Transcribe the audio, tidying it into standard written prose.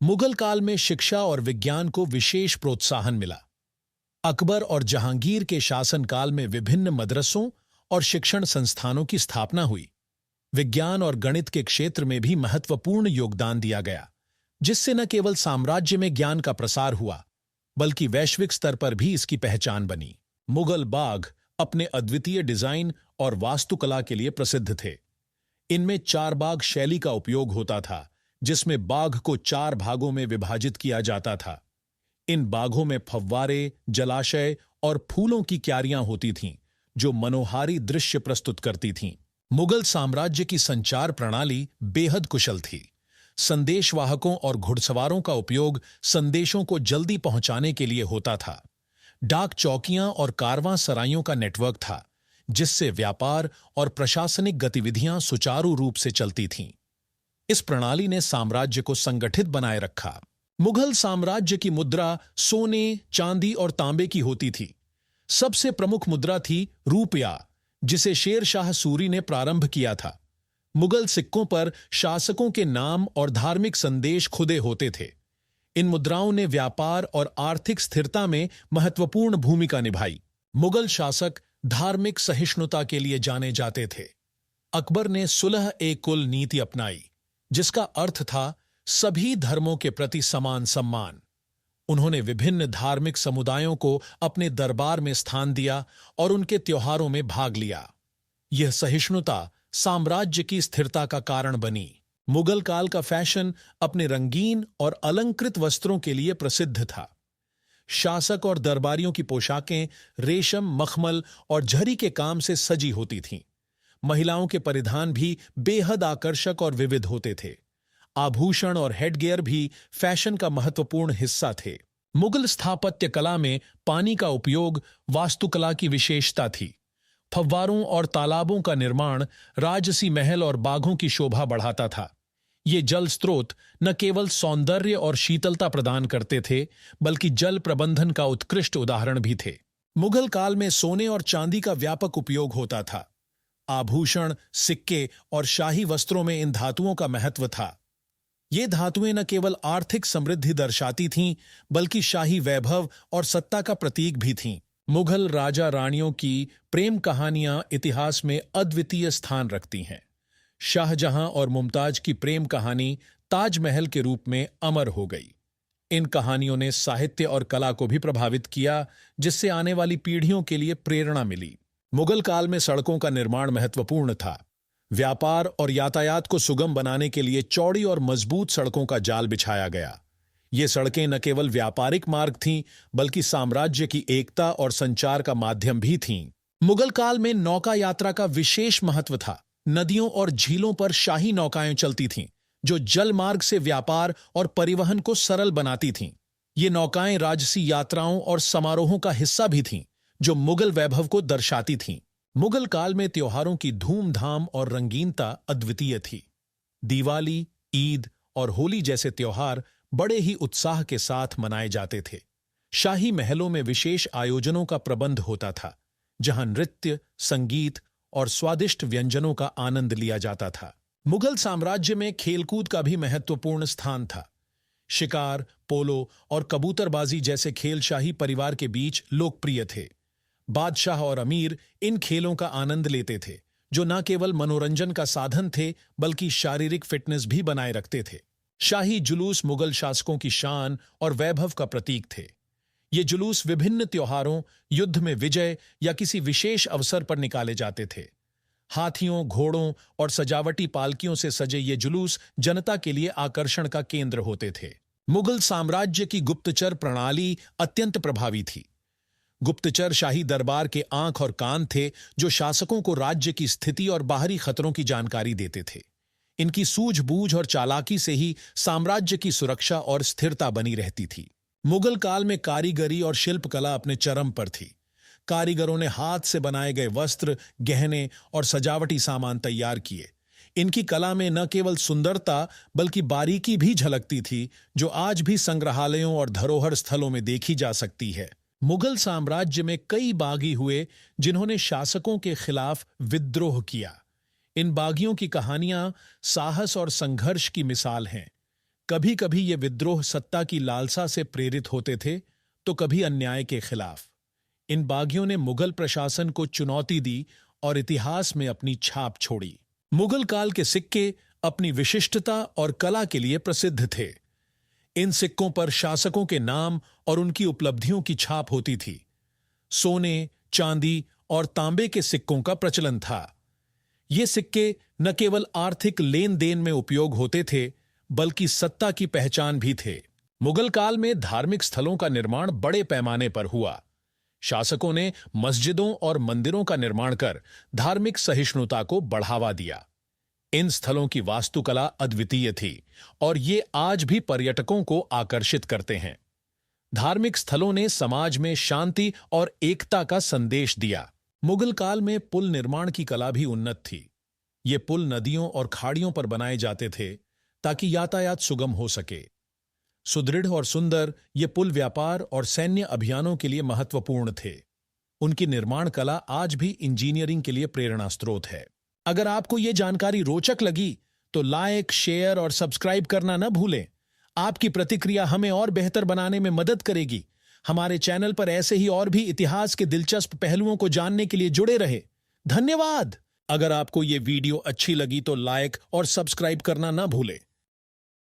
मुगल काल में शिक्षा और विज्ञान को विशेष प्रोत्साहन मिला। अकबर और जहांगीर के शासनकाल में विभिन्न मदरसों और शिक्षण संस्थानों की स्थापना हुई। विज्ञान और गणित के क्षेत्र में भी महत्वपूर्ण योगदान दिया गया, जिससे न केवल साम्राज्य में ज्ञान का प्रसार हुआ, बल्कि वैश्विक स्तर पर भी इसकी पहचान बनी। मुगल बाग अपने अद्वितीय डिजाइन और वास्तुकला के लिए प्रसिद्ध थे। इनमें चार बाग शैली का उपयोग होता था, जिसमें बाग को चार भागों में विभाजित किया जाता था। इन बागों में फव्वारे, जलाशय और फूलों की क्यारियां होती थीं, जो मनोहारी दृश्य प्रस्तुत करती थीं। मुगल साम्राज्य की संचार प्रणाली बेहद कुशल थी। संदेशवाहकों और घुड़सवारों का उपयोग संदेशों को जल्दी पहुंचाने के लिए होता था। डाक चौकियां और कारवां सराइयों का नेटवर्क था, जिससे व्यापार और प्रशासनिक गतिविधियां सुचारू रूप से चलती थीं। इस प्रणाली ने साम्राज्य को संगठित बनाए रखा। मुगल साम्राज्य की मुद्रा सोने, चांदी और तांबे की होती थी। सबसे प्रमुख मुद्रा थी रुपया, जिसे शेर शाह सूरी ने प्रारंभ किया था। मुगल सिक्कों पर शासकों के नाम और धार्मिक संदेश खुदे होते थे। इन मुद्राओं ने व्यापार और आर्थिक स्थिरता में महत्वपूर्ण भूमिका निभाई। मुगल शासक धार्मिक सहिष्णुता के लिए जाने जाते थे। अकबर ने सुलह-ए-कुल नीति अपनाई, जिसका अर्थ था सभी धर्मों के प्रति समान सम्मान। उन्होंने विभिन्न धार्मिक समुदायों को अपने दरबार में स्थान दिया और उनके त्योहारों में भाग लिया। यह सहिष्णुता साम्राज्य की स्थिरता का कारण बनी। मुगल काल का फैशन अपने रंगीन और अलंकृत वस्त्रों के लिए प्रसिद्ध था। शासक और दरबारियों की पोशाकें रेशम, मखमल और झरी के काम से सजी होती थीं। महिलाओं के परिधान भी बेहद आकर्षक और विविध होते थे। आभूषण और हेडगियर भी फैशन का महत्वपूर्ण हिस्सा थे। मुगल स्थापत्य कला में पानी का उपयोग वास्तुकला की विशेषता थी। फव्वारों और तालाबों का निर्माण राजसी महल और बागों की शोभा बढ़ाता था। ये जल स्रोत न केवल सौंदर्य और शीतलता प्रदान करते थे, बल्कि जल प्रबंधन का उत्कृष्ट उदाहरण भी थे। मुगल काल में सोने और चांदी का व्यापक उपयोग होता था। आभूषण, सिक्के और शाही वस्त्रों में इन धातुओं का महत्व था। ये धातुएं न केवल आर्थिक समृद्धि दर्शाती थीं, बल्कि शाही वैभव और सत्ता का प्रतीक भी थीं। मुगल राजा रानियों की प्रेम कहानियां इतिहास में अद्वितीय स्थान रखती हैं। शाहजहां और मुमताज की प्रेम कहानी ताजमहल के रूप में अमर हो गई। इन कहानियों ने साहित्य और कला को भी प्रभावित किया, जिससे आने वाली पीढ़ियों के लिए प्रेरणा मिली। मुगल काल में सड़कों का निर्माण महत्वपूर्ण था। व्यापार और यातायात को सुगम बनाने के लिए चौड़ी और मजबूत सड़कों का जाल बिछाया गया। ये सड़कें न केवल व्यापारिक मार्ग थीं, बल्कि साम्राज्य की एकता और संचार का माध्यम भी थीं। मुगल काल में नौका यात्रा का विशेष महत्व था। नदियों और झीलों पर शाही नौकाएं चलती थीं, जो जल मार्ग से व्यापार और परिवहन को सरल बनाती थीं। ये नौकाएं राजसी यात्राओं और समारोहों का हिस्सा भी थीं, जो मुगल वैभव को दर्शाती थीं। मुगल काल में त्योहारों की धूमधाम और रंगीनता अद्वितीय थी। दिवाली, ईद और होली जैसे त्योहार बड़े ही उत्साह के साथ मनाए जाते थे। शाही महलों में विशेष आयोजनों का प्रबंध होता था, जहां नृत्य, संगीत और स्वादिष्ट व्यंजनों का आनंद लिया जाता था। मुगल साम्राज्य में खेलकूद का भी महत्वपूर्ण स्थान था। शिकार, पोलो और कबूतरबाजी जैसे खेल शाही परिवार के बीच लोकप्रिय थे। बादशाह और अमीर इन खेलों का आनंद लेते थे, जो न केवल मनोरंजन का साधन थे, बल्कि शारीरिक फिटनेस भी बनाए रखते थे। शाही जुलूस मुगल शासकों की शान और वैभव का प्रतीक थे। ये जुलूस विभिन्न त्योहारों, युद्ध में विजय या किसी विशेष अवसर पर निकाले जाते थे। हाथियों, घोड़ों और सजावटी पालकियों से सजे ये जुलूस जनता के लिए आकर्षण का केंद्र होते थे। मुगल साम्राज्य की गुप्तचर प्रणाली अत्यंत प्रभावी थी। गुप्तचर शाही दरबार के आंख और कान थे, जो शासकों को राज्य की स्थिति और बाहरी खतरों की जानकारी देते थे। इनकी सूझबूझ और चालाकी से ही साम्राज्य की सुरक्षा और स्थिरता बनी रहती थी। मुगल काल में कारीगरी और शिल्पकला अपने चरम पर थी। कारीगरों ने हाथ से बनाए गए वस्त्र, गहने और सजावटी सामान तैयार किए। इनकी कला में न केवल सुंदरता बल्कि बारीकी भी झलकती थी, जो आज भी संग्रहालयों और धरोहर स्थलों में देखी जा सकती है। मुगल साम्राज्य में कई बागी हुए, जिन्होंने शासकों के खिलाफ विद्रोह किया। इन बागियों की कहानियां साहस और संघर्ष की मिसाल हैं। कभी कभी ये विद्रोह सत्ता की लालसा से प्रेरित होते थे, तो कभी अन्याय के खिलाफ। इन बागियों ने मुगल प्रशासन को चुनौती दी और इतिहास में अपनी छाप छोड़ी। मुगल काल के सिक्के अपनी विशिष्टता और कला के लिए प्रसिद्ध थे। इन सिक्कों पर शासकों के नाम और उनकी उपलब्धियों की छाप होती थी। सोने, चांदी और तांबे के सिक्कों का प्रचलन था। ये सिक्के न केवल आर्थिक लेन देन में उपयोग होते थे, बल्कि सत्ता की पहचान भी थे। मुगल काल में धार्मिक स्थलों का निर्माण बड़े पैमाने पर हुआ। शासकों ने मस्जिदों और मंदिरों का निर्माण कर धार्मिक सहिष्णुता को बढ़ावा दिया। इन स्थलों की वास्तुकला अद्वितीय थी और ये आज भी पर्यटकों को आकर्षित करते हैं। धार्मिक स्थलों ने समाज में शांति और एकता का संदेश दिया। मुगल काल में पुल निर्माण की कला भी उन्नत थी। ये पुल नदियों और खाड़ियों पर बनाए जाते थे ताकि यातायात सुगम हो सके। सुदृढ़ और सुंदर ये पुल व्यापार और सैन्य अभियानों के लिए महत्वपूर्ण थे। उनकी निर्माण कला आज भी इंजीनियरिंग के लिए प्रेरणा स्रोत है। अगर आपको ये जानकारी रोचक लगी तो लाइक, शेयर और सब्सक्राइब करना न भूलें। आपकी प्रतिक्रिया हमें और बेहतर बनाने में मदद करेगी। हमारे चैनल पर ऐसे ही और भी इतिहास के दिलचस्प पहलुओं को जानने के लिए जुड़े रहे। धन्यवाद। अगर आपको ये वीडियो अच्छी लगी तो लाइक और सब्सक्राइब करना न भूलें।